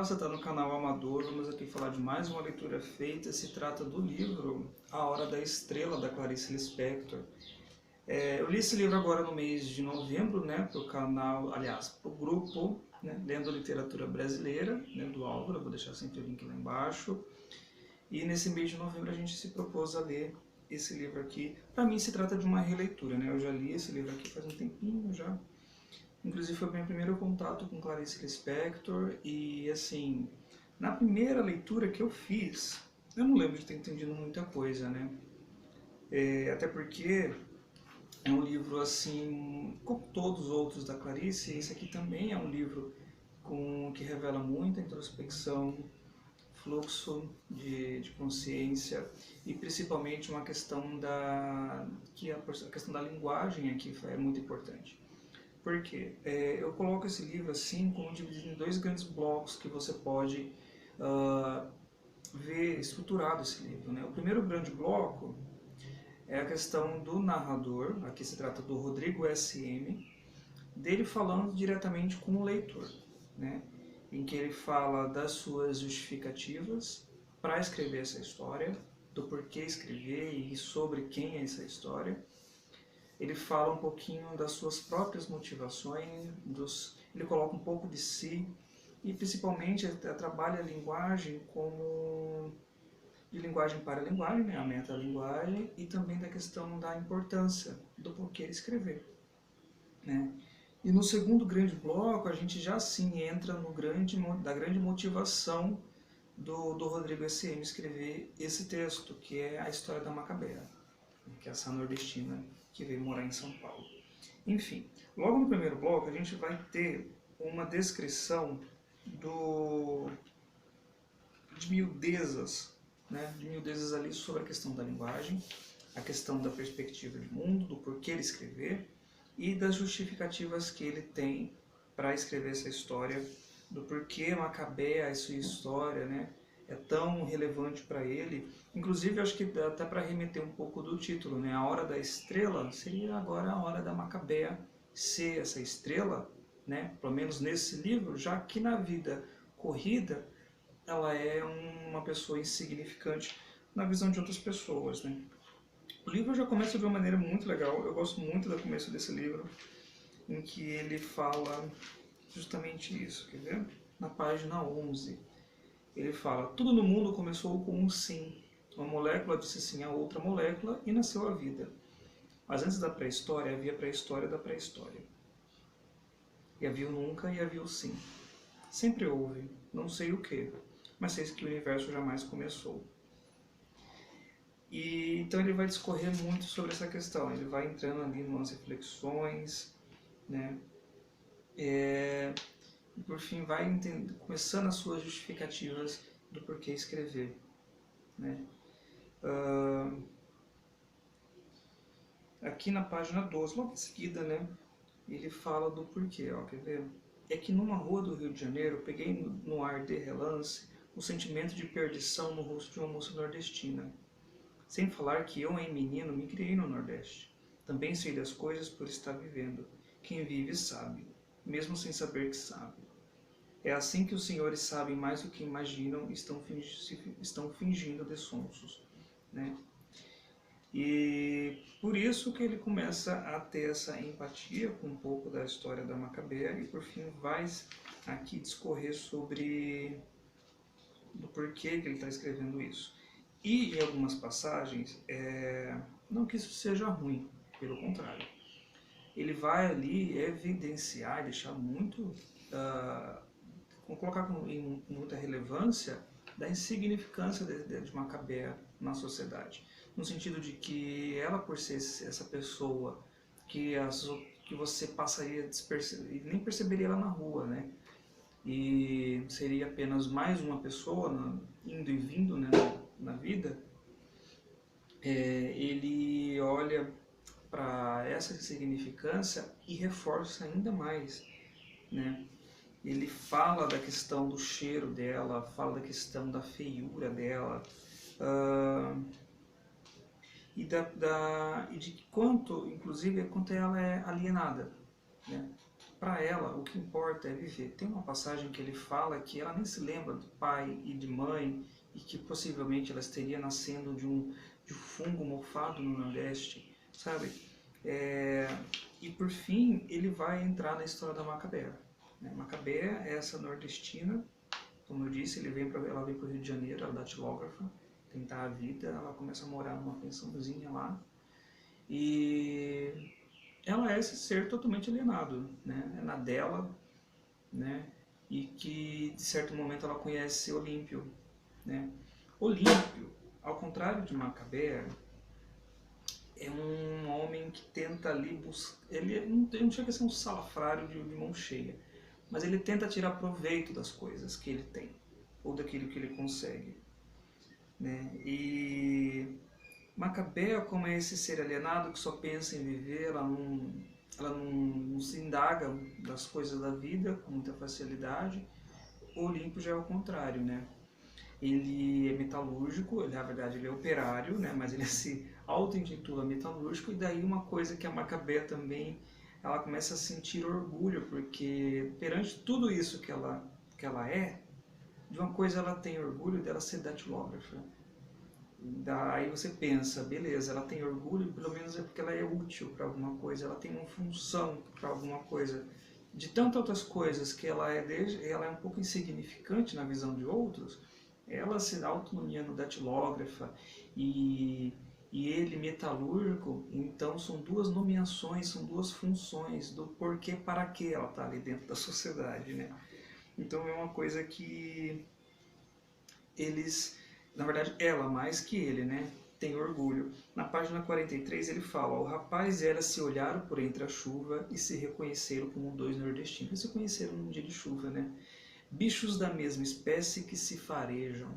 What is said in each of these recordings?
você está no canal Amador, vamos aqui falar de mais uma leitura feita. Se trata do livro A Hora da Estrela, da Clarice Lispector. Eu li esse livro agora no mês de novembro, né, para o canal, aliás, para o grupo, né, Lendo Literatura Brasileira, né, do Álvaro, vou deixar sempre o link lá embaixo. E nesse mês de novembro a gente se propôs a ler esse livro aqui. Para mim se trata de uma releitura, né, eu já li esse livro aqui faz um tempinho já. Inclusive foi o meu primeiro contato com Clarice Lispector e, assim, na primeira leitura que eu fiz, eu não lembro de ter entendido muita coisa, né? Até porque é um livro, assim, como todos os outros da Clarice, esse aqui também é um livro que revela muita introspecção, fluxo de consciência e principalmente uma questão a questão da linguagem aqui é muito importante. Por quê? Eu coloco esse livro assim, como dividido em dois grandes blocos que você pode ver estruturado esse livro, né? O primeiro grande bloco é a questão do narrador, aqui se trata do Rodrigo S.M., dele falando diretamente com o leitor, né? Em que ele fala das suas justificativas para escrever essa história, do porquê escrever e sobre quem é essa história. Ele fala um pouquinho das suas próprias motivações, ele coloca um pouco de si e principalmente trabalha a linguagem como de linguagem para linguagem, né, a metalinguagem, e também da questão da importância do porquê escrever, né? E no segundo grande bloco a gente já sim entra da grande motivação do Rodrigo S.M. escrever esse texto, que é a história da Macabea, que é essa nordestina que veio morar em São Paulo. Enfim, logo no primeiro bloco a gente vai ter uma descrição de miudezas, né, de miudezas ali sobre a questão da linguagem, a questão da perspectiva de mundo, do porquê ele escrever e das justificativas que ele tem para escrever essa história, do porquê Macabea, a sua história, né, é tão relevante para ele. Inclusive, eu acho que dá até para remeter um pouco do título, né? A Hora da Estrela seria agora a hora da Macabea ser essa estrela, né? Pelo menos nesse livro, já que na vida corrida ela é uma pessoa insignificante na visão de outras pessoas, né? O livro já começa de uma maneira muito legal, eu gosto muito do começo desse livro, em que ele fala justamente isso, quer ver? Na página 11. Ele fala, tudo no mundo começou com um sim. Uma molécula disse sim a outra molécula e nasceu a vida. Mas antes da pré-história, havia a pré-história da pré-história. E havia o nunca e havia o sim. Sempre houve, não sei o que, mas sei que o universo jamais começou. E então ele vai discorrer muito sobre essa questão, ele vai entrando ali em umas reflexões, né? E por fim vai começando as suas justificativas do porquê escrever, né? Aqui na página 12, logo em seguida, né, ele fala do porquê, ó, quer ver? É que numa rua do Rio de Janeiro, peguei no ar de relance o sentimento de perdição no rosto de uma moça nordestina. Sem falar que eu, em menino, me criei no Nordeste. Também sei das coisas por estar vivendo. Quem vive sabe, mesmo sem saber que sabe. É assim que os senhores sabem mais do que imaginam e estão fingindo de sonsos, né? E por isso que ele começa a ter essa empatia com um pouco da história da Macabea e por fim vai aqui discorrer sobre do porquê que ele está escrevendo isso. E em algumas passagens, não que isso seja ruim, pelo contrário. Ele vai ali evidenciar e deixar muito, colocar em muita relevância da insignificância de Macabea na sociedade. No sentido de que ela, por ser essa pessoa que você passaria despercebido, e nem perceberia ela na rua, né? E seria apenas mais uma pessoa indo e vindo, né, na vida, ele olha para essa insignificância e reforça ainda mais, né? Ele fala da questão do cheiro dela, fala da questão da feiura dela, e de quanto, inclusive, quanto ela é alienada, né? Para ela, o que importa é viver. Tem uma passagem que ele fala que ela nem se lembra do pai e de mãe e que possivelmente ela estaria nascendo de um fungo mofado no Nordeste, sabe? E por fim, ele vai entrar na história da Macabea. Né? Macabea é essa nordestina, como eu disse, ela vem para o Rio de Janeiro, ela é datilógrafa, tentar a vida, ela começa a morar numa pensãozinha lá e ela é esse ser totalmente alienado, né? É na dela, né? E que de certo momento ela conhece Olímpio, né? Olímpio, ao contrário de Macabea, é um homem que tenta ali buscar. Ele não chega a ser um salafrário de mão cheia, mas ele tenta tirar proveito das coisas que ele tem ou daquilo que ele consegue, né? E Macabea, como é esse ser alienado que só pensa em viver, ela não se indaga das coisas da vida com muita facilidade. O Olimpo já é o contrário, né? Ele é metalúrgico, na verdade ele é operário, né? Mas ele se auto-intitula metalúrgico, e daí uma coisa que a Macabea também, ela começa a sentir orgulho, porque perante tudo isso que ela é, de uma coisa ela tem orgulho dela ser datilógrafa. Daí você pensa, beleza, ela tem orgulho, pelo menos é porque ela é útil para alguma coisa, ela tem uma função para alguma coisa. De tantas outras coisas que ela é um pouco insignificante na visão de outros, ela se autonomiando datilógrafa e, e ele metalúrgico, então são duas nomeações, são duas funções do porquê para que ela está ali dentro da sociedade, né? Então é uma coisa que eles, na verdade ela mais que ele, né, tem orgulho. Na página 43 ele fala: o rapaz e ela se olharam por entre a chuva e se reconheceram como dois nordestinos. Eles se conheceram num dia de chuva, né? Bichos da mesma espécie que se farejam.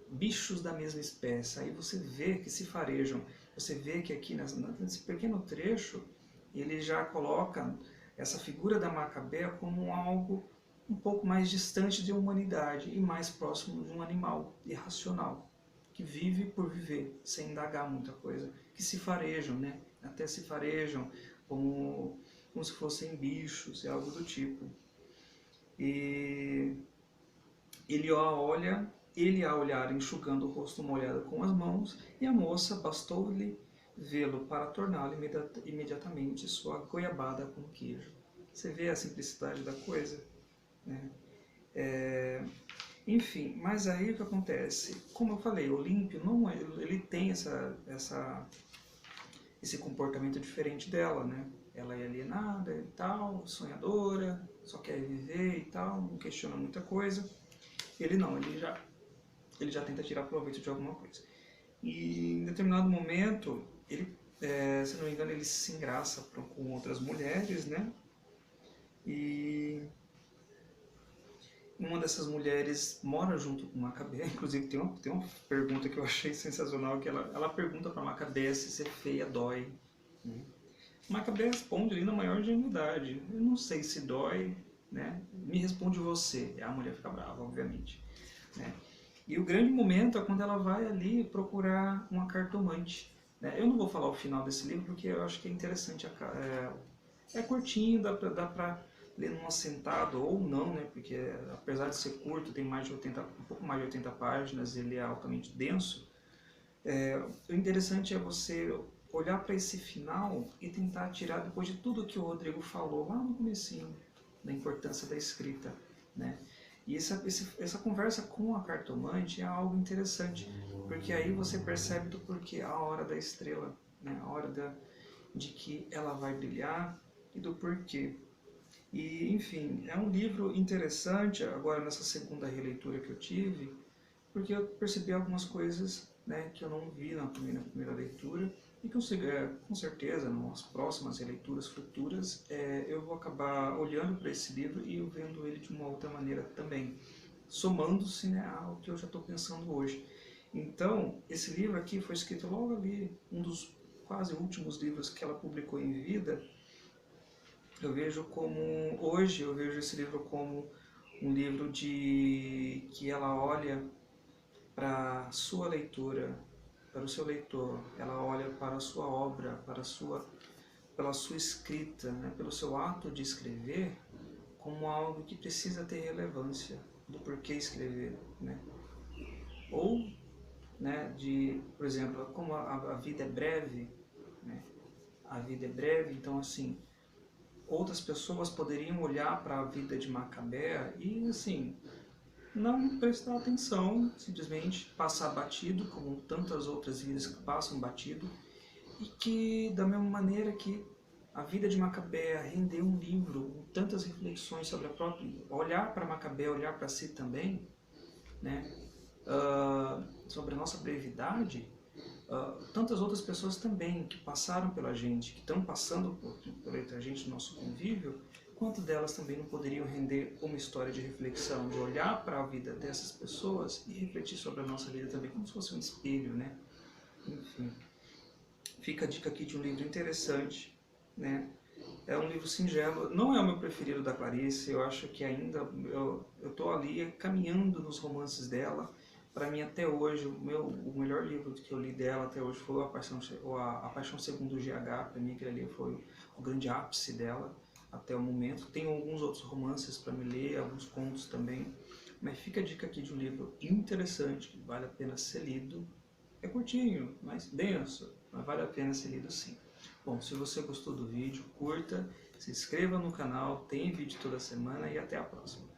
Bichos da mesma espécie. Aí você vê que se farejam. Você vê que aqui nesse pequeno trecho ele já coloca essa figura da Macabea como algo um pouco mais distante da humanidade e mais próximo de um animal irracional, que vive por viver, sem indagar muita coisa, que se farejam, né? Até se farejam como se fossem bichos e algo do tipo. E ele a olhar enxugando o rosto molhado com as mãos, e a moça bastou-lhe vê-lo para torná-lo imediatamente sua goiabada com queijo. Você vê a simplicidade da coisa, né? Enfim, mas aí o que acontece? Como eu falei, o Olímpio não ele tem esse comportamento diferente dela, né? Ela é alienada e tal, sonhadora, só quer viver e tal, não questiona muita coisa. Ele não, ele já tenta tirar proveito de alguma coisa. E em determinado momento, se não me engano, ele se engraça com outras mulheres, né? E uma dessas mulheres mora junto com Macabea. Inclusive tem uma pergunta que eu achei sensacional, que ela pergunta para Macabea se ser feia dói. Macabea responde ali na maior ingenuidade: eu não sei se dói, né? Me responde você. E a mulher fica brava, obviamente, né? E o grande momento é quando ela vai ali procurar uma cartomante, né? Eu não vou falar o final desse livro porque eu acho que é interessante. É curtinho, dá pra ler num assentado ou não, né? Porque apesar de ser curto, tem um pouco mais de 80 páginas, ele é altamente denso. O interessante é você olhar para esse final e tentar tirar, depois de tudo que o Rodrigo falou lá no comecinho, da importância da escrita, né? E essa conversa com a cartomante é algo interessante, porque aí você percebe do porquê, a hora da estrela, né? A hora de que ela vai brilhar e do porquê. E, enfim, é um livro interessante, agora nessa segunda releitura que eu tive, porque eu percebi algumas coisas, né, que eu não vi na primeira leitura, e que com certeza, nas próximas releituras futuras, eu vou acabar olhando para esse livro e vendo ele de uma outra maneira também, somando-se, né, ao que eu já estou pensando hoje. Então, esse livro aqui foi escrito logo ali, um dos quase últimos livros que ela publicou em vida. Hoje eu vejo esse livro como um livro que ela olha para a sua leitura, para o seu leitor, ela olha para a sua obra, pela sua escrita, né, pelo seu ato de escrever, como algo que precisa ter relevância do porquê escrever, né? Ou, né, por exemplo, como a vida é breve, né? A vida é breve, então assim, outras pessoas poderiam olhar para a vida de Macabea e assim, não prestar atenção, simplesmente passar batido, como tantas outras vidas que passam batido, e que, da mesma maneira que a vida de Macabea rendeu um livro com tantas reflexões sobre a própria, olhar para Macabea, olhar para si também, né, sobre a nossa brevidade, tantas outras pessoas também que passaram pela gente, que estão passando por entre a gente no nosso convívio, quanto delas também não poderiam render uma história de reflexão, de olhar para a vida dessas pessoas e refletir sobre a nossa vida também, como se fosse um espelho, né? Enfim, fica a dica aqui de um livro interessante, né? É um livro singelo, não é o meu preferido da Clarice, eu acho que ainda, eu estou ali caminhando nos romances dela. Para mim, até hoje, o melhor livro que eu li dela até hoje foi A Paixão Segundo o GH. Para mim, aquele ali foi o grande ápice dela até o momento. Tenho alguns outros romances para me ler, alguns contos também, mas fica a dica aqui de um livro interessante, que vale a pena ser lido. É curtinho, mas denso, mas vale a pena ser lido sim. Bom, se você gostou do vídeo, curta, se inscreva no canal, tem vídeo toda semana e até a próxima.